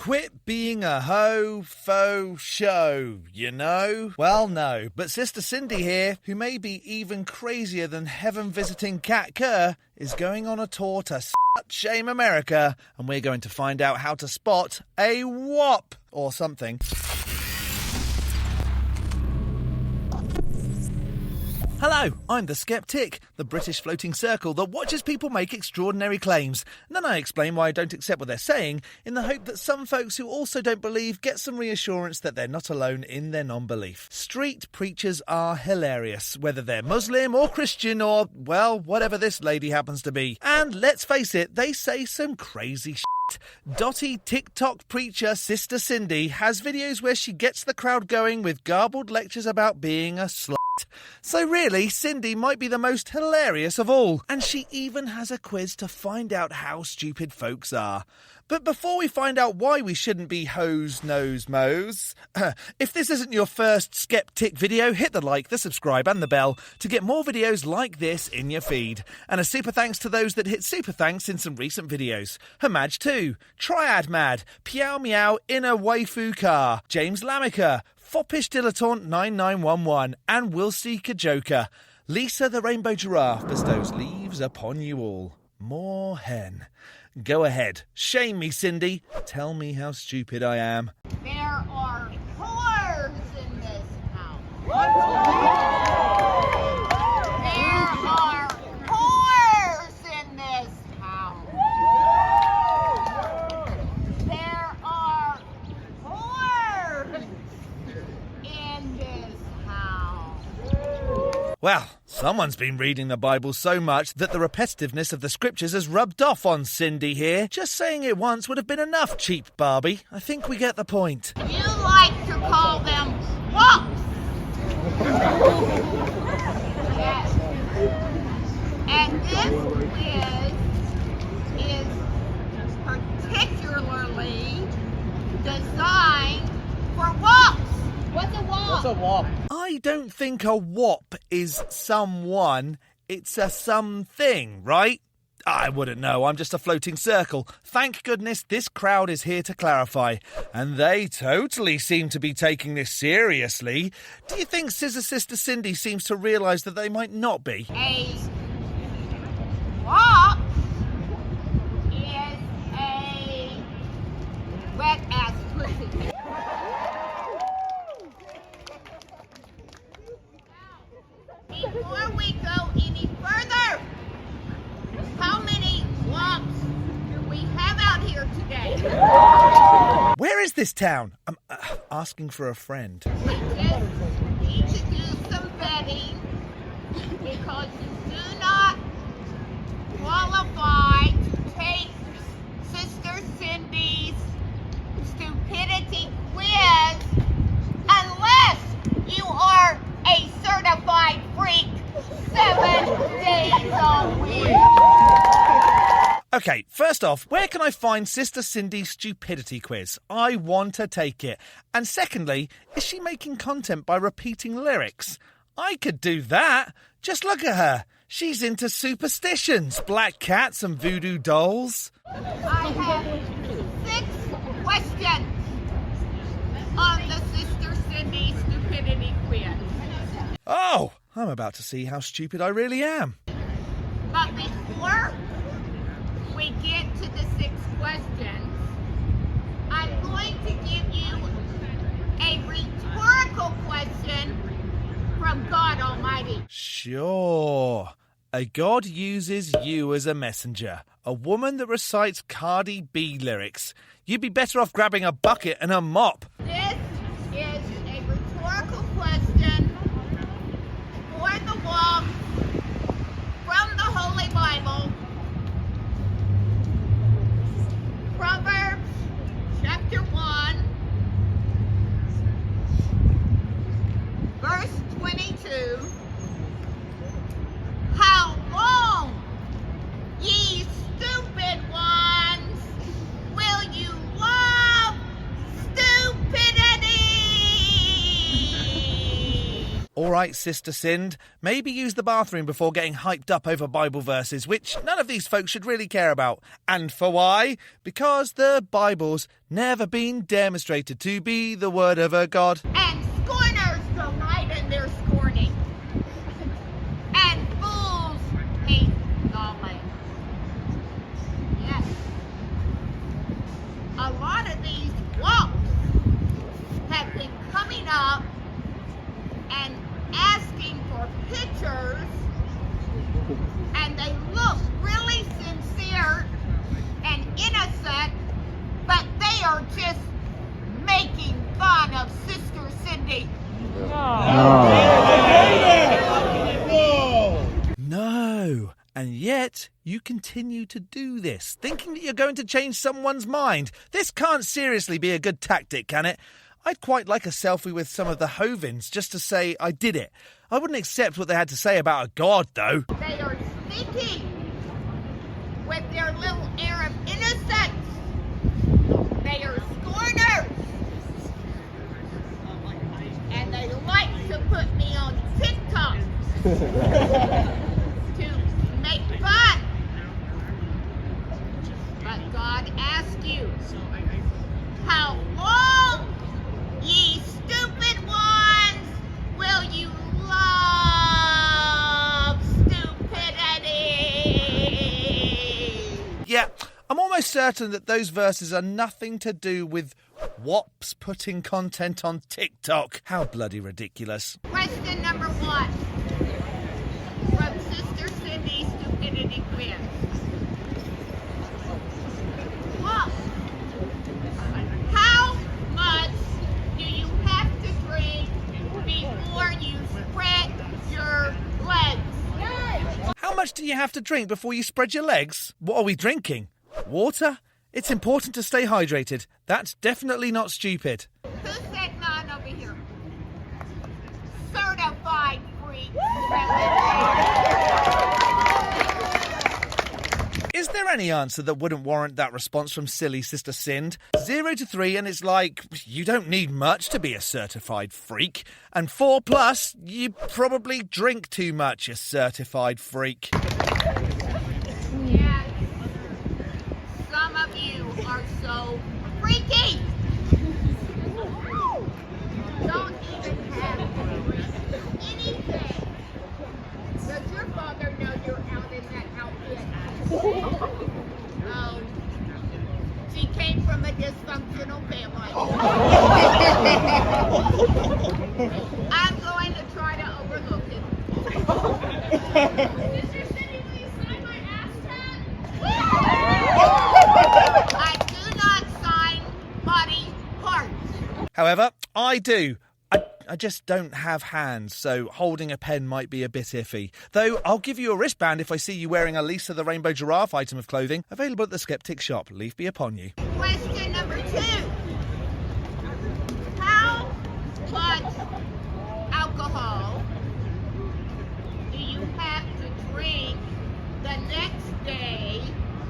Quit being a faux show, you know? Well, no, but Sister Cindy here, who may be even crazier than heaven-visiting Cat Kerr, is going on a tour to shame America, and we're going to find out how to spot a wop or something. Hello, I'm the Skeptic, the British floating circle that watches people make extraordinary claims. And then I explain why I don't accept what they're saying, in the hope that some folks who also don't believe get some reassurance that they're not alone in their non-belief. Street preachers are hilarious, whether they're Muslim or Christian or, well, whatever this lady happens to be. And let's face it, they say some crazy shit. Dotty TikTok preacher Sister Cindy has videos where she gets the crowd going with garbled lectures about being a slut. So really, Cindy might be the most hilarious of all, and she even has a quiz to find out how stupid folks are. But before we find out why we shouldn't be hoes, knows, moes, if this isn't your first Skeptic video, hit the like, the subscribe and the bell to get more videos like this in your feed. And a super thanks to those that hit super thanks in some recent videos. Hamaj 2, Triad Mad, Piao Meow Inner Waifu Car, James Lamica, Foppish Dilettante 9911 and Will Seek a Joker. Lisa the Rainbow Giraffe bestows leaves upon you all. More hen. Go ahead. Shame me, Cindy. Tell me how stupid I am. There are whores in this house. What? There are whores in this house. There are whores in this house. Well, someone's been reading the Bible so much that the repetitiveness of the scriptures has rubbed off on Cindy here. Just saying it once would have been enough, cheap Barbie. I think we get the point. You like to call them wops. Yes. And this quiz is particularly designed for wops. What's a wop? What's a wop? I don't think a wop is someone, it's a something, right? I wouldn't know, I'm just a floating circle. Thank goodness this crowd is here to clarify. And they totally seem to be taking this seriously. Do you think Scissor Sister Cindy seems to realise that they might not be? A wop is a wet-ass pussy. Before we go any further, how many wops do we have out here today? Where is this town? I'm asking for a friend. We just need to do some vetting because you do not qualify to take Sister Cindy's stupidity quiz unless you are a certified freak 7 days a week. Okay, first off, where can I find Sister Cindy's stupidity quiz? I want to take it. And secondly, is she making content by repeating lyrics? I could do that. Just look at her. She's into superstitions, black cats and voodoo dolls. I have 6 questions on the Sister Cindy stupidity quiz. Oh, I'm about to see how stupid I really am. But before we get to the 6 questions, I'm going to give you a rhetorical question from God Almighty. Sure. A god uses you as a messenger. A woman that recites Cardi B lyrics. You'd be better off grabbing a bucket and a mop. This is a rhetorical question for the walk from the Holy Bible. Proverbs chapter 1, verse 22. How long, ye stupid ones, will you love stupidity? All right, Sister Sind, maybe use the bathroom before getting hyped up over Bible verses, which none of these folks should really care about. And for why? Because the Bible's never been demonstrated to be the word of a God. And scorners delight in their scorning. And fools hate knowledge. Yes. A lot of these walks have been coming up and asking for pictures, and they look really sincere and innocent, but they are just making fun of Sister Cindy. No. And yet, you continue to do this, thinking that you're going to change someone's mind. This can't seriously be a good tactic, can it? I'd quite like a selfie with some of the Hovins just to say I did it. I wouldn't accept what they had to say about a god, though. They are sneaky with their little air of innocence. They are scorners. And they like to put me on TikTok to make fun. But God asked you, how long, ye stupid ones, will you love stupidity? Yeah, I'm almost certain that those verses are nothing to do with wops putting content on TikTok. How bloody ridiculous. Question number 1 from Sister Cindy's Stupidity Quiz. What? How much do you have to drink before you spread your legs? How much do you have to drink before you spread your legs? What are we drinking? Water? It's important to stay hydrated. That's definitely not stupid. Who said none over here? Certified freak. Is there any answer that wouldn't warrant that response from silly Sister Sind? 0 to 3 and it's like, you don't need much to be a certified freak. And 4+, you probably drink too much, you certified freak. Yes. Some of you are so freaky. Don't even have anything. Does your father know you're out in that outfit? Oh, she came from a dysfunctional family. I'm going to try to overlook it. Sister Cindy, will you sign my ass tat? I do not sign body parts. However, I do. I just don't have hands, so holding a pen might be a bit iffy. Though I'll give you a wristband if I see you wearing a Lisa the Rainbow Giraffe item of clothing, available at the Skeptic shop. Leave be upon you. Question number 2. How much alcohol do you have to drink the next day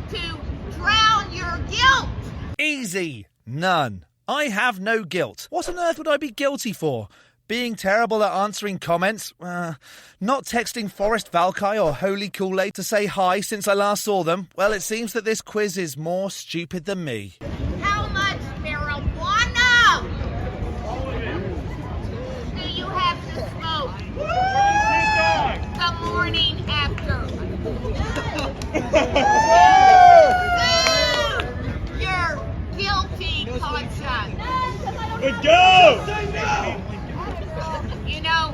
to drown your guilt? Easy. None. I have no guilt. What on earth would I be guilty for? Being terrible at answering comments? Not texting Forrest Valkai or Holy Kool-Aid to say hi since I last saw them? Well, it seems that this quiz is more stupid than me. How much marijuana do you have to smoke the morning after? Soothe your guilty conscience. Good go! You know,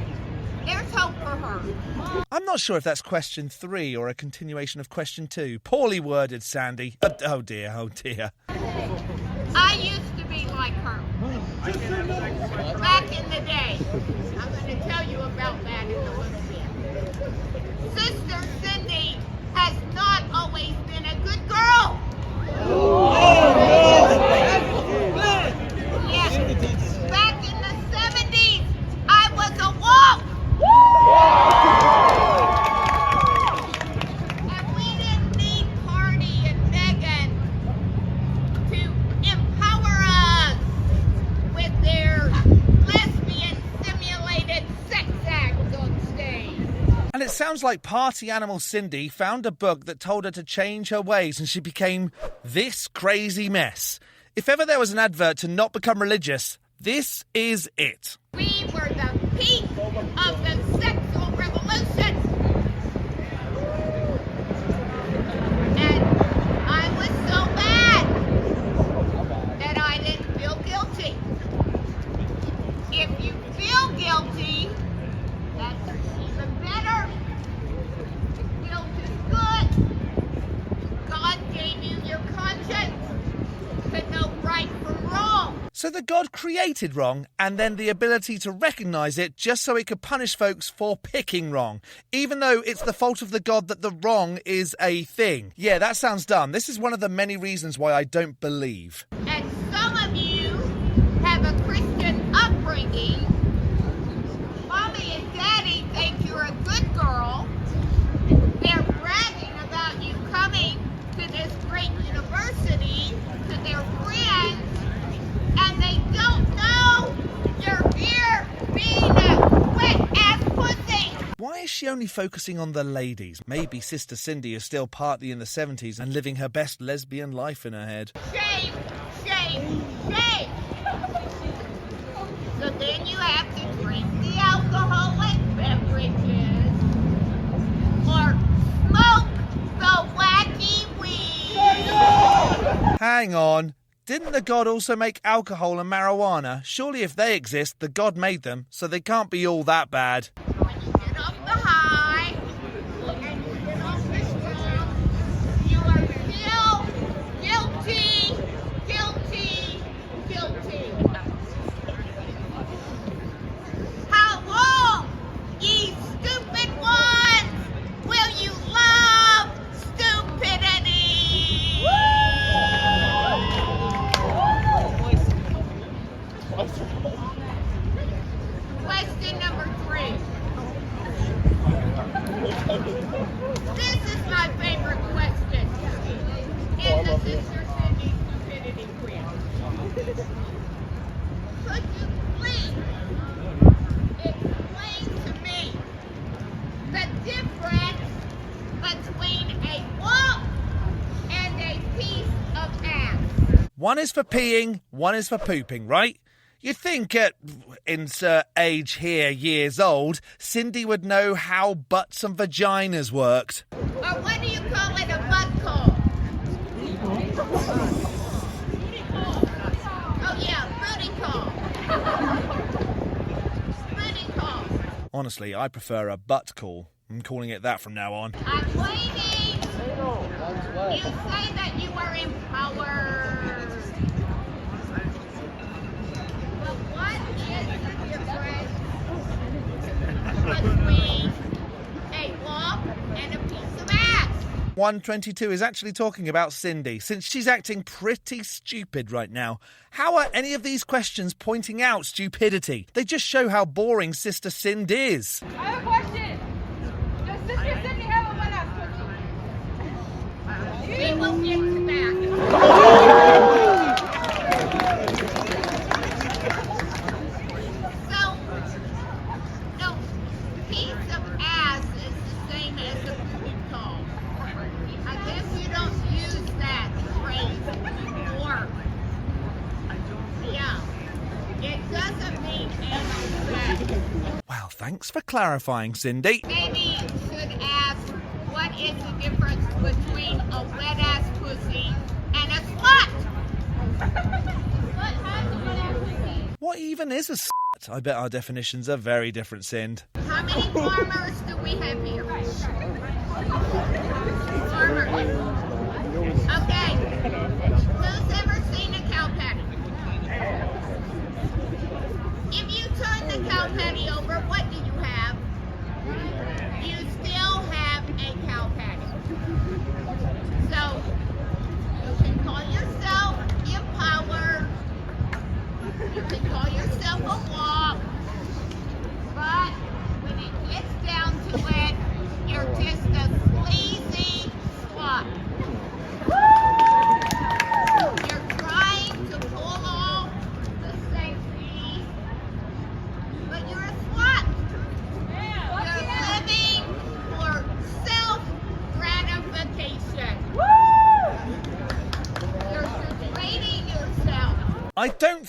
there's hope for her. I'm not sure if that's question 3 or a continuation of question 2. Poorly worded, Sandy. Oh dear, oh dear. I used to be like her. Back in the day. I'm going to tell you about that in a little bit. Sister Cindy has not always been a good girl. Yes. Back in the 70s, I was a wop. And we didn't need Cardi and Megan to empower us with their lesbian simulated sex act. sounds like party animal Cindy found a book that told her to change her ways and she became this crazy mess. If ever there was an advert to not become religious, this is it. We were the peak of the sexual revolution. And I was so bad that I didn't feel guilty. If you feel guilty, that's even better. Guilt is good. God gave you your conscience to know right from wrong. So the God created wrong and then the ability to recognise it just so it could punish folks for picking wrong, even though it's the fault of the God that the wrong is a thing. Yeah, that sounds dumb. This is one of the many reasons why I don't believe. And some of you have a Christian upbringing. Mommy and Daddy think you're a good girl. They're bragging about you coming to this great university to their friends. And they don't know you're here being a wet-ass pussy. Why is she only focusing on the ladies? Maybe Sister Cindy is still partly in the 70s and living her best lesbian life in her head. Shame, shame, shame. So then you have to drink the alcoholic beverages or smoke the wacky weed. Hang on. Didn't the God also make alcohol and marijuana? Surely if they exist, the God made them, so they can't be all that bad. When you get off the high and you get off the strong, you are still guilty, guilty, guilty. How long, ye stupid ones, will you love stupidity? Question number 3. This is my favorite question in the Sister Cindy Stupidity Quiz. Could you please explain to me the difference between a womp and a piece of ass? One is for peeing, one is for pooping, right? You'd think at, insert age here, years old, Cindy would know how butts and vaginas worked. Or what do you call it, a butt call? Oh yeah, booty call. Booty call. Honestly, I prefer a butt call. I'm calling it that from now on. I'm waiting. You say that you are empowered. But what is the difference between a womp and a piece of ass? 122 is actually talking about Cindy, since she's acting pretty stupid right now. How are any of these questions pointing out stupidity? They just show how boring Sister Cindy is. I have a question. Does Sister Cindy have a wet-ass pussy? We will get to that. So, no, piece of ass is the same as a booty call. I guess you don't use that phrase anymore. Yeah, it doesn't mean anal sex. Well, thanks for clarifying, Cindy. Maybe you should ask, what is the difference between a wet-ass pussy and a slut? What has a wet-ass pussy? What even is a slut? I bet our definitions are very different, Sind. How many farmers do we have here? Farmers. Okay. Who's ever seen a cow patty? If you turn the cow patty over, what do you have? You still have a cow patty. So, you can call yourself empowered. You can call yourself a womp. But when it gets down to it, you're just a sleazy slut. You're trying to pull off the safety, but you're a slut. You're living for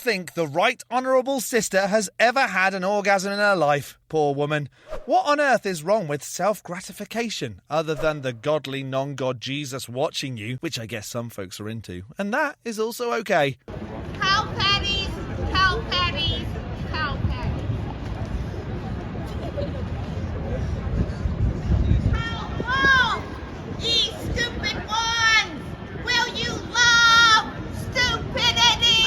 think the Right Honourable Sister has ever had an orgasm in her life. Poor woman. What on earth is wrong with self-gratification, other than the godly non-God Jesus watching you, which I guess some folks are into, and that is also okay. Cow patties, cow patties, cow patties. How long, ye stupid ones, will you love stupidity?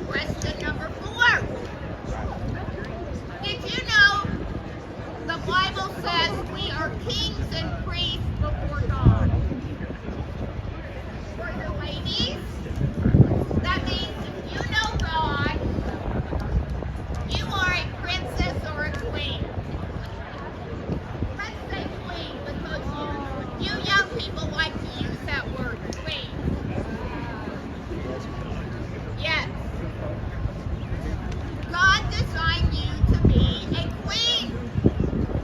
Question number 4. Did you know the Bible says we are kings and priests before God? For the ladies, that means if you know God, you are a princess or a queen. Let's say queen because you young people like to use that word, queen. Yes. God designed you to be a queen.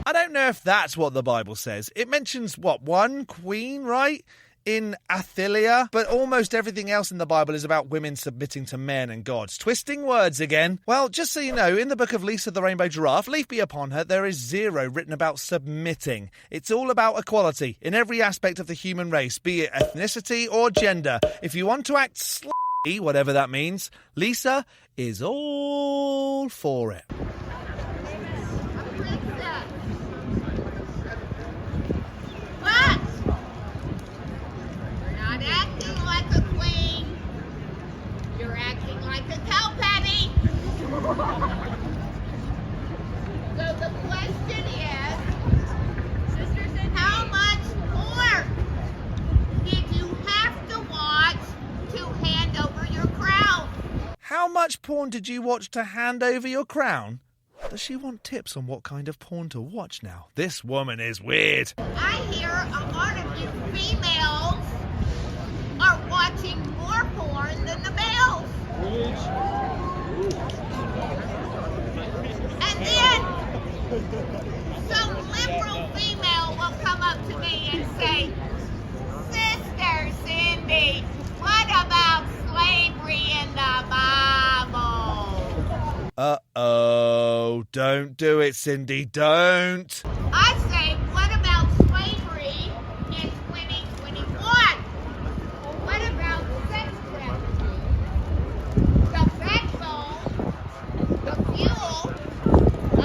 I don't know if that's what the Bible says. It mentions, one queen, right? In Atheists, but almost everything else in the Bible is about women submitting to men and gods. Twisting words again. Well, just so you know, in the book of Lisa the Rainbow Giraffe, Leaf Be Upon Her, there is 0 written about submitting. It's all about equality in every aspect of the human race, be it ethnicity or gender. If you want to act slightly, whatever that means, Lisa is all for it. Princess. But you're not acting like a queen. You're acting like a cow patty. So the question is, how much more did you have to watch to hand over your crown? How much porn did you watch to hand over your crown? Does she want tips on what kind of porn to watch now? This woman is weird. I hear a lot of you females are watching more porn than the males. And then some liberal female will come up to me and say, Sister Cindy, what about slavery in the Bible? Uh-oh. Don't do it, Cindy. Don't. I say, what about slavery in 2021? What about sex trafficking? The backbone, the fuel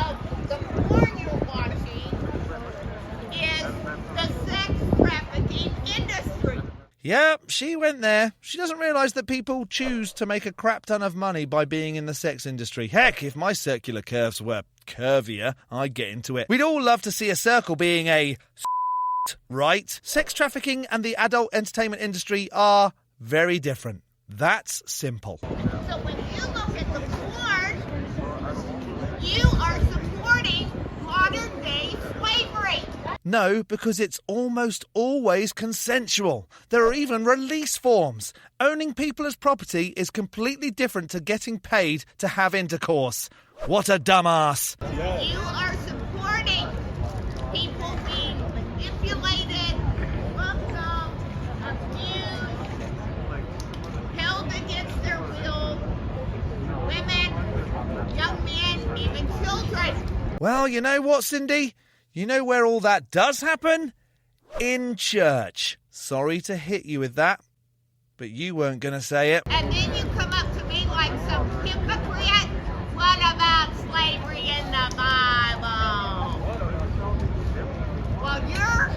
of the porn you're watching is the sex trafficking industry. Yep, she went there. She doesn't realise that people choose to make a crap ton of money by being in the sex industry. Heck, if my circular curves were curvier, I'd get into it. We'd all love to see a circle being a right? Sex trafficking and the adult entertainment industry are very different. That's simple. So when you look at the porn, you are supporting modern day slavery. No, because it's almost always consensual. There are even release forms. Owning people as property is completely different to getting paid to have intercourse. What a dumbass. You are supporting people being manipulated, welcomed, abused, held against their will, women, young men, even children. Well, you know what, Cindy? You know where all that does happen? In church. Sorry to hit you with that, but you weren't going to say it. And then you come up to me like some hypocrite. What about slavery in the Bible? Well, you're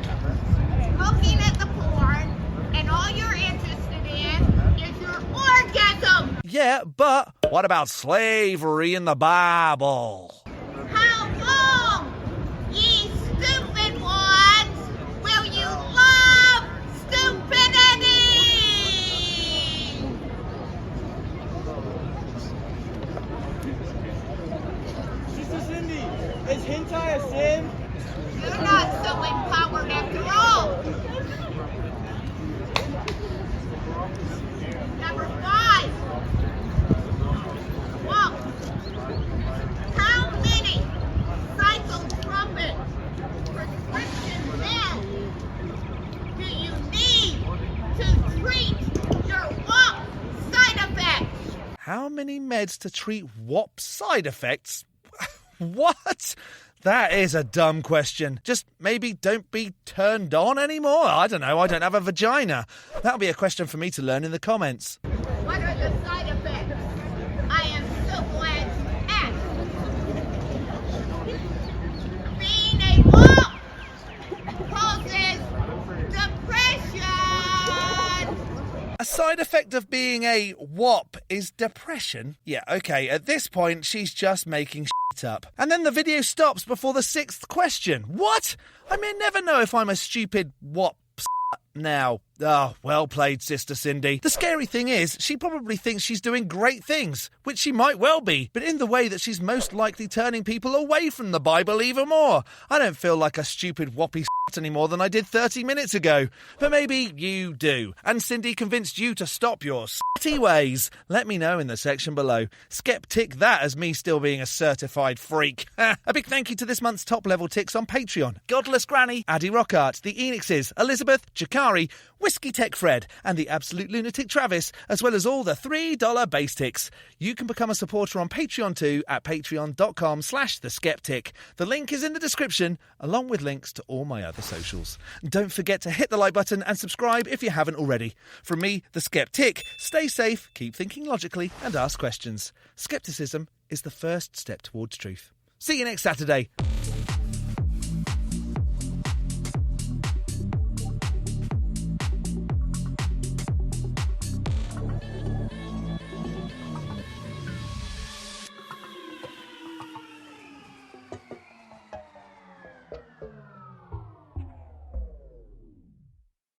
looking at the porn, and all you're interested in is your orgasm. Yeah, but what about slavery in the Bible? How long, ye stupid ones, will you love stupidity? Sister Cindy, is hentai a sin? You're not so empowered after all. Number 5. Well, how treat your WOP side effects? How many meds to treat WOP side effects? What? That is a dumb question. Just maybe don't be turned on anymore? I don't know. I don't have a vagina. That'll be a question for me to learn in the comments. What are the side effects? I am so glad you asked. Being a WOP causes depression. A side effect of being a WOP is depression? Yeah, okay, at this point, she's just making shit up. And then the video stops before the 6th question. What? I may never know if I'm a stupid WOP now. Oh, well played, Sister Cindy. The scary thing is, she probably thinks she's doing great things, which she might well be, but in the way that she's most likely turning people away from the Bible even more. I don't feel like a stupid whoppy any more than I did 30 minutes ago. But maybe you do. And Cindy convinced you to stop your ways. Let me know in the section below. Skeptic that as me still being a certified freak. A big thank you to this month's top level ticks on Patreon. Godless Granny, Addy Rockart, the Enixes, Elizabeth, Jakari, Whiskey Tech Fred, and the Absolute Lunatic Travis, as well as all the $3 base ticks. You can become a supporter on Patreon too at patreon.com/theskeptic. The link is in the description, along with links to all my other socials. Don't forget to hit the like button and subscribe if you haven't already. From me, the Skeptic, stay safe, keep thinking logically, and ask questions. Skepticism is the first step towards truth. See you next Saturday.